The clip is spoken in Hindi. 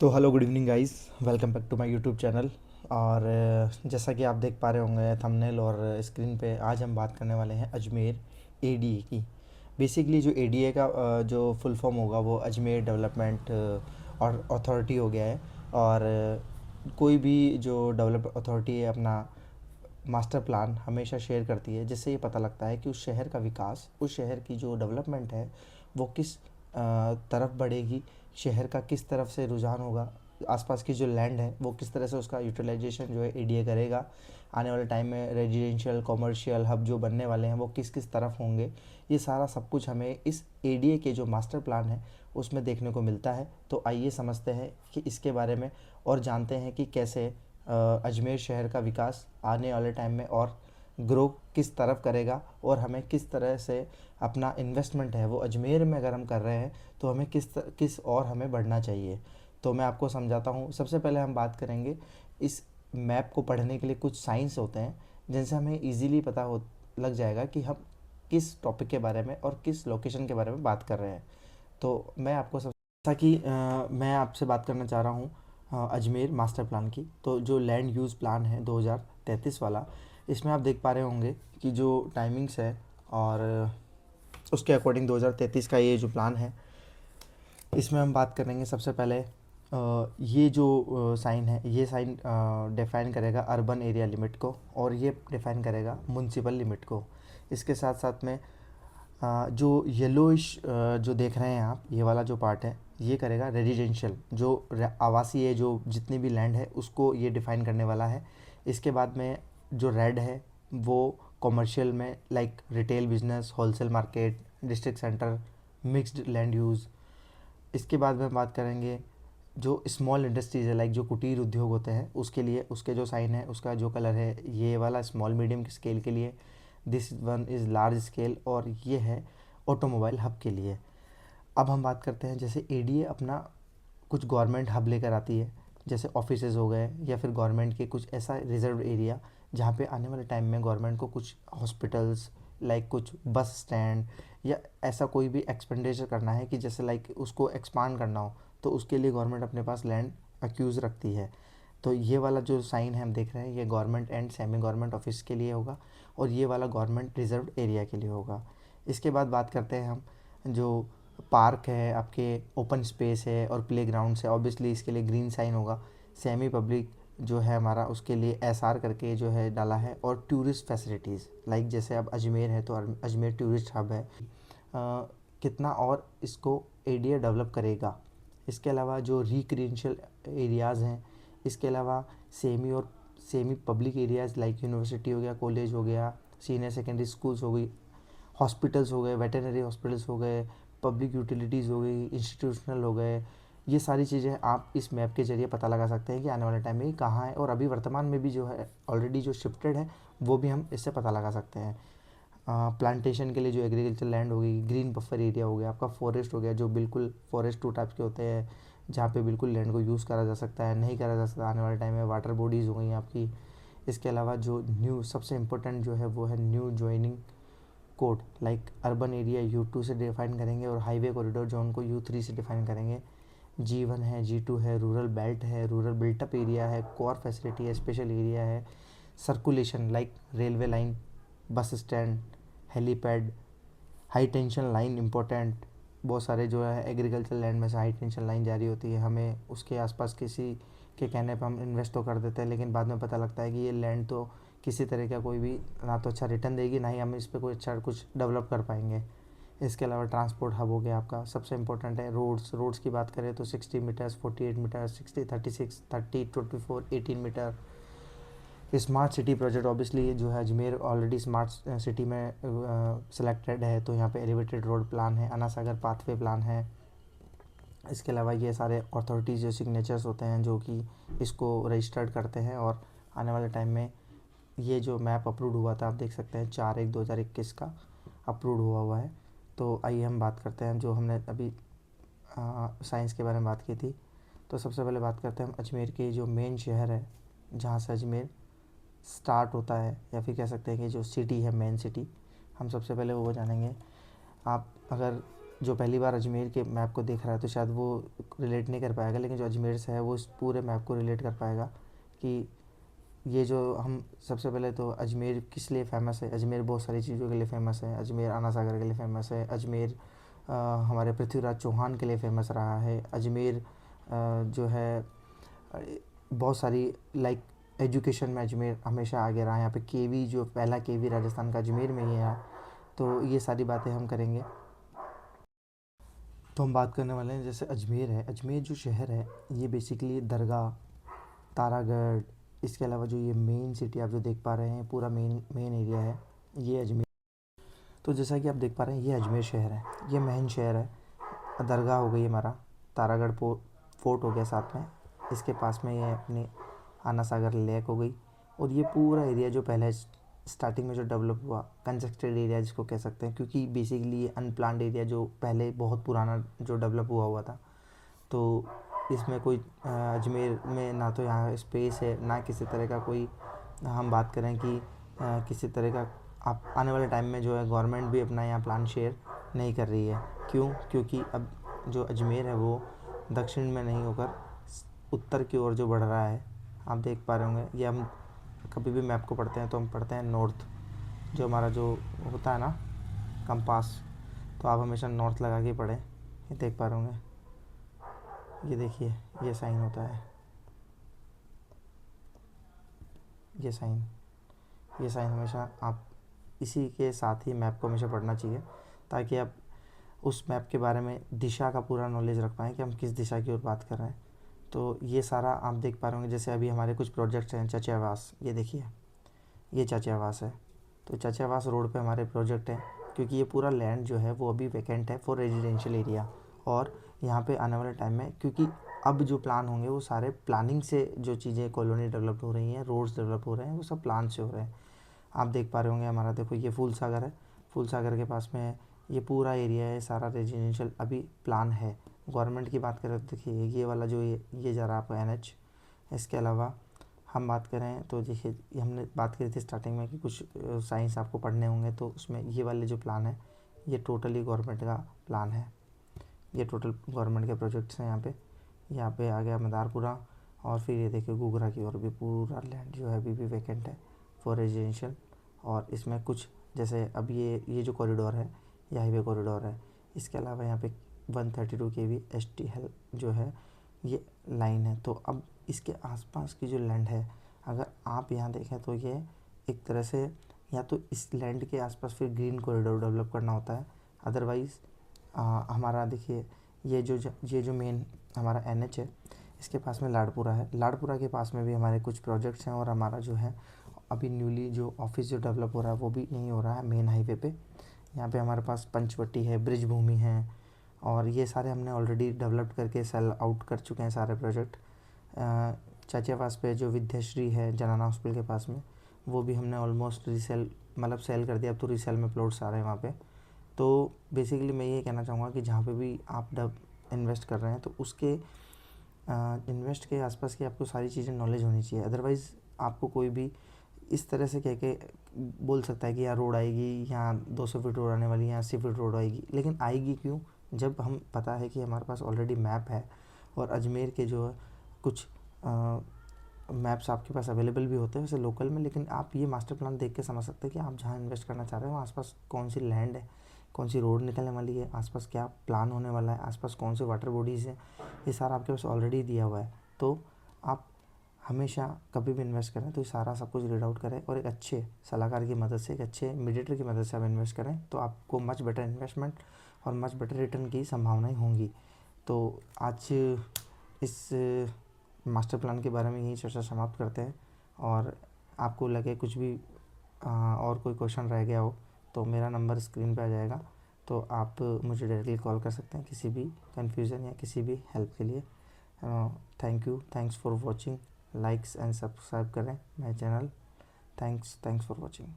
तो hello good evening guys, welcome back to my YouTube channel. और जैसा कि आप देख पा रहे होंगे थंबनेल और स्क्रीन पे, आज हम बात करने वाले हैं अजमेर एडीए की। बेसिकली जो एडीए का जो फुल फॉर्म होगा वो अजमेर डेवलपमेंट और अथॉरिटी हो गया है। और कोई भी जो डेवलप अथॉरिटी है अपना मास्टर प्लान हमेशा शेयर करती है, जिससे ये पता लगता है कि उस शहर का विकास, उस शहर की जो डेवलपमेंट है वो किस तरफ बढ़ेगी, शहर का किस तरफ से रुझान होगा, आसपास की जो लैंड है वो किस तरह से उसका यूटिलाइजेशन जो है एडीए करेगा, आने वाले टाइम में रेजिडेंशियल कमर्शियल हब जो बनने वाले हैं वो किस किस तरफ होंगे। ये सारा सब कुछ हमें इस एडीए के जो मास्टर प्लान है उसमें देखने को मिलता है। तो आइए समझते हैं कि इसके बारे में और जानते हैं कि कैसे अजमेर शहर का विकास आने वाले टाइम में और ग्रो किस तरफ करेगा, और हमें किस तरह से अपना इन्वेस्टमेंट है वो अजमेर में अगर हम कर रहे हैं तो हमें किस और हमें बढ़ना चाहिए। तो मैं आपको समझाता हूँ। सबसे पहले हम बात करेंगे, इस मैप को पढ़ने के लिए कुछ साइंस होते हैं जिनसे हमें इजीली पता हो लग जाएगा कि हम किस टॉपिक के बारे में और किस लोकेशन के बारे में बात कर रहे हैं। तो मैं आपको सब जैसा कि मैं आपसे बात करना चाह रहा हूँ अजमेर मास्टर प्लान की। तो जो लैंड यूज़ प्लान है 2033 वाला, इसमें आप देख पा रहे होंगे कि जो टाइमिंग्स है और उसके अकॉर्डिंग 2033 का ये जो प्लान है इसमें हम बात करेंगे। सबसे पहले ये जो साइन है, ये साइन डिफ़ाइन करेगा अर्बन एरिया लिमिट को, और ये डिफ़ाइन करेगा म्यूनसिपल लिमिट को। इसके साथ साथ में जो येलोइश जो देख रहे हैं आप, ये वाला जो पार्ट है ये करेगा रेजिडेंशियल, जो आवासीय जो जितनी भी लैंड है उसको ये डिफ़ाइन करने वाला है। इसके बाद में जो रेड है वो कॉमर्शियल में, like retail business, wholesale market, district centre, mixed land use. इसके बाद में बात करेंगे जो स्मॉल इंडस्ट्रीज़ है, लाइक जो कुटीर उद्योग होते हैं उसके लिए, उसके जो साइन है उसका जो कलर है ये वाला स्मॉल मीडियम स्केल के लिए, this one is large scale, और ये है ऑटोमोबाइल हब के लिए। अब हम बात करते हैं, जैसे एडीए अपना कुछ गवर्नमेंट हब लेकर आती है, जैसे ऑफिसेज हो गए या फिर गवर्नमेंट के कुछ ऐसा रिजर्व एरिया जहाँ पे आने वाले टाइम में गवर्नमेंट को कुछ हॉस्पिटल्स, लाइक कुछ बस स्टैंड या ऐसा कोई भी एक्सपेंडिचर करना है कि जैसे लाइक उसको एक्सपांड करना हो, तो उसके लिए गवर्नमेंट अपने पास लैंड एक्यूज़ रखती है। तो ये वाला जो साइन है हम देख रहे हैं ये government and semi government office के लिए होगा, और ये वाला गवर्नमेंट रिजर्व एरिया के लिए होगा। इसके बाद बात करते हैं हम, जो पार्क है आपके, ओपन स्पेस है और प्ले ग्राउंड्स है, ऑब्वियसली इसके लिए ग्रीन साइन होगा। सेमी पब्लिक जो है हमारा उसके लिए एसआर करके जो है डाला है, और टूरिस्ट फैसिलिटीज़, लाइक जैसे अब अजमेर है तो अजमेर टूरिस्ट हब है। कितना और इसको एरिया डेवलप करेगा। इसके अलावा जो रिक्रिएशनल एरियाज़ हैं, इसके अलावा सेमी और semi public areas like university हो गया, कॉलेज हो गया, सीनियर सेकेंडरी स्कूल्स हो गई, हॉस्पिटल्स हो गए, वेटरनरी हॉस्पिटल्स हो गए, पब्लिक यूटिलिटीज़ हो गई, इंस्टीट्यूशनल हो गए। ये सारी चीज़ें आप इस मैप के ज़रिए पता लगा सकते हैं कि आने वाले टाइम में ये कहाँ है, और अभी वर्तमान में भी जो है ऑलरेडी जो शिफ्टेड है वो भी हम इससे पता लगा सकते हैं। प्लांटेशन के लिए जो एग्रीकल्चर लैंड होगी, ग्रीन बफर एरिया हो गया आपका, फॉरेस्ट हो गया, जो बिल्कुल फॉरेस्ट टू टाइप्स के होते हैं जहाँ पे बिल्कुल लैंड को यूज़ करा जा सकता है, नहीं करा जा सकता आने वाले टाइम में, वाटर बॉडीज़ हो गई आपकी। इसके अलावा जो न्यू सबसे इम्पोर्टेंट जो है वो है new joining code, like urban area U2 से डिफाइन करेंगे और हाईवे कॉरिडोर जोन को U3 से डिफाइन करेंगे। G1 है, G2 है, रूरल बेल्ट है, रूरल बिल्टअप एरिया है, कोर फैसिलिटी है, स्पेशल एरिया है, circulation like railway line, bus stand, helipad, high tension line important. बहुत सारे जो है एग्रीकल्चर लैंड में से हाई टेंशन लाइन जारी होती है, हमें उसके आसपास किसी के कहने पर हम इन्वेस्ट तो कर देते हैं, लेकिन बाद में पता लगता है कि ये लैंड तो किसी तरह का कोई भी ना तो अच्छा रिटर्न देगी, ना ही हम इस पर कोई अच्छा कुछ डेवलप कर पाएंगे। इसके अलावा ट्रांसपोर्ट हब हो गया आपका, सबसे इंपॉर्टेंट है रोड्स। रोड्स की बात करें तो 60 metres, 48 metres, 60, 36, 30, 24, 18 metre. Smart city project, obviously जो है अजमेर ऑलरेडी स्मार्ट सिटी में सिलेक्टेड है, तो यहाँ पे एलिवेटेड रोड प्लान है, अन्ना सागर पाथवे प्लान है। इसके अलावा ये सारे अथॉरिटीज़ जो सिग्नेचर्स होते हैं जो कि इसको रजिस्टर्ड करते हैं, और आने वाले टाइम में ये जो मैप अप्रूव हुआ था आप देख सकते हैं 4/1/2021 का अप्रूव हुआ है। तो आइए हम बात करते हैं, जो हमने अभी साइंस के बारे में बात की थी। तो सबसे पहले बात करते हैं हम अजमेर के जो मेन शहर है, जहाँ से अजमेर स्टार्ट होता है, या फिर कह सकते हैं कि जो सिटी है मेन सिटी, हम सबसे पहले वो जानेंगे। आप अगर जो पहली बार अजमेर के मैप को देख रहा है तो शायद वो रिलेट नहीं कर पाएगा, लेकिन जो अजमेर से है वो इस पूरे मैप को रिलेट कर पाएगा कि ये जो हम सबसे पहले तो अजमेर किस लिए फ़ेमस है। अजमेर बहुत सारी चीज़ों के लिए फ़ेमस है। अजमेर आना सागर के लिए फ़ेमस है। अजमेर हमारे पृथ्वीराज चौहान के लिए फ़ेमस रहा है। अजमेर जो है बहुत सारी लाइक एजुकेशन में अजमेर हमेशा आगे रहा है। यहाँ पे केवी, जो पहला केवी राजस्थान का अजमेर में ही है। तो ये सारी बातें हम करेंगे। तो हम बात करने वाले हैं जैसे अजमेर है। अजमेर जो शहर है ये बेसिकली दरगाह, तारागढ़, इसके अलावा जो ये मेन सिटी आप जो देख पा रहे हैं, पूरा मेन मेन एरिया है ये अजमेर। तो जैसा कि आप देख पा रहे हैं ये अजमेर शहर है, ये मेन शहर है। दरगाह हो गई हमारा, तारागढ़ फोर्ट हो गया साथ में, इसके पास में ये अपनी आना सागर लेक हो गई। और ये पूरा एरिया जो पहले स्टार्टिंग में जो डेवलप हुआ, कंजस्टेड एरिया जिसको कह सकते हैं, क्योंकि बेसिकली ये अनप्लान्ड एरिया जो पहले बहुत पुराना जो डेवलप हुआ हुआ था। तो इसमें कोई अजमेर में ना तो यहाँ स्पेस है, ना किसी तरह का कोई हम बात करें कि किसी तरह का आप आने वाले टाइम में जो है गवर्नमेंट भी अपना यहाँ प्लान शेयर नहीं कर रही है। क्यों? क्योंकि अब जो अजमेर है वो दक्षिण में नहीं होकर उत्तर की ओर जो बढ़ रहा है। आप देख पा रहे होंगे, ये हम कभी भी मैप को पढ़ते हैं तो हम पढ़ते हैं नॉर्थ, जो हमारा जो होता है ना कंपास, तो आप हमेशा नॉर्थ लगा के पढ़ें। ये देख पा रहे होंगे, ये देखिए ये साइन होता है, ये साइन हमेशा आप इसी के साथ ही मैप को हमेशा पढ़ना चाहिए, ताकि आप उस मैप के बारे में दिशा का पूरा नॉलेज रख पाएँ कि हम किस दिशा की ओर बात कर रहे हैं। तो ये सारा आप देख पा रहे होंगे। जैसे अभी हमारे कुछ प्रोजेक्ट्स हैं, चचियावास, ये देखिए ये चचियावास है। तो चचियावास रोड पे हमारे प्रोजेक्ट हैं, क्योंकि ये पूरा लैंड जो है वो अभी वैकेंट है फॉर रेजिडेंशियल एरिया। और यहाँ पे आने वाले टाइम में, क्योंकि अब जो प्लान होंगे वो सारे प्लानिंग से, जो चीज़ें कॉलोनी डेवलप हो रही हैं, रोड्स डेवलप हो रहे हैं, वो सब प्लान से हो रहे हैं। आप देख पा रहे होंगे हमारा, देखो ये फूल सागर है, फूल सागर के पास में ये पूरा एरिया है, सारा रेजिडेंशियल अभी प्लान है। गवर्नमेंट की बात करें तो देखिए ये वाला जो ये जा रहा है आपका NH। इसके अलावा हम बात करें तो देखिए, ये हमने बात करी थी स्टार्टिंग में कि कुछ साइंस आपको पढ़ने होंगे, तो उसमें ये वाले जो प्लान है ये टोटली गवर्नमेंट का प्लान है। ये टोटल गवर्नमेंट के प्रोजेक्ट्स हैं यहाँ पे आ गया मदारपुरा। और फिर ये देखिए घूघरा की ओर भी पूरा लैंड जो है अभी भी वैकेंट है फॉर रेजिडेंशियल। और इसमें कुछ जैसे अब ये जो कॉरिडोर है, ये हाईवे कॉरिडोर है। इसके अलावा यहाँ पे 132 kV ST है जो है ये लाइन है। तो अब इसके आसपास की जो लैंड है, अगर आप यहाँ देखें तो ये एक तरह से, या तो इस लैंड के आसपास फिर ग्रीन कॉरिडोर डेवलप करना होता है। अदरवाइज़ हमारा देखिए ये जो मेन हमारा NH है, इसके पास में लाड़पुरा है। लाड़पुरा के पास में भी हमारे कुछ प्रोजेक्ट्स हैं। और हमारा जो है अभी न्यूली जो ऑफिस जो डेवलप हो रहा है वो भी नहीं हो रहा है मेन हाईवे पे। यहाँ पे हमारे पास पंचवटी है, ब्रिज भूमि है, और ये सारे हमने ऑलरेडी डेवलप करके सेल आउट कर चुके हैं सारे प्रोजेक्ट। चाचियावास पे जो विद्याश्री है जनाना हॉस्पिटल के पास में, वो भी हमने ऑलमोस्ट रीसेल मतलब सेल कर दिया। अब तो रीसेल में प्लॉट्स आ रहे हैं वहाँ पे। तो बेसिकली मैं ये कहना चाहूँगा कि जहाँ पे भी आप इन्वेस्ट कर रहे हैं तो उसके इन्वेस्ट के आसपास की आपको सारी चीज़ें नॉलेज होनी चाहिए। अदरवाइज़ आपको कोई भी इस तरह से कह के बोल सकता है कि यहाँ रोड आएगी, यहाँ 200 फीट रोड आने वाली है, यहाँ 80 फीट रोड आएगी, लेकिन आएगी क्यों? जब हम पता है कि हमारे पास ऑलरेडी मैप है। और अजमेर के जो है कुछ मैप्स आपके पास अवेलेबल भी होते हैं वैसे लोकल में, लेकिन आप ये मास्टर प्लान देख के समझ सकते हैं कि आप जहाँ इन्वेस्ट करना चाह रहे हो आसपास कौन सी लैंड है, कौन सी रोड निकलने वाली है, आसपास क्या प्लान होने वाला है, आसपास कौन से वाटर बॉडीज़ हैं, ये सारा आपके पास ऑलरेडी दिया हुआ है। तो आप हमेशा कभी भी इन्वेस्ट करें तो ये सारा सब कुछ रीड आउट करें, और एक अच्छे सलाहकार की मदद से, एक अच्छे मीडिएटर की मदद से आप इन्वेस्ट करें, तो आपको मच बेटर इन्वेस्टमेंट और मच बेटर रिटर्न की संभावनाएं होंगी। तो आज इस मास्टर प्लान के बारे में यही चर्चा समाप्त करते हैं। और आपको लगे कुछ भी और कोई क्वेश्चन रह गया हो तो मेरा नंबर स्क्रीन पे आ जाएगा, तो आप मुझे डायरेक्टली कॉल कर सकते हैं किसी भी कन्फ्यूज़न या किसी भी हेल्प के लिए। Thanks for watching. Likes and subscribe करें my channel. Thanks for watching.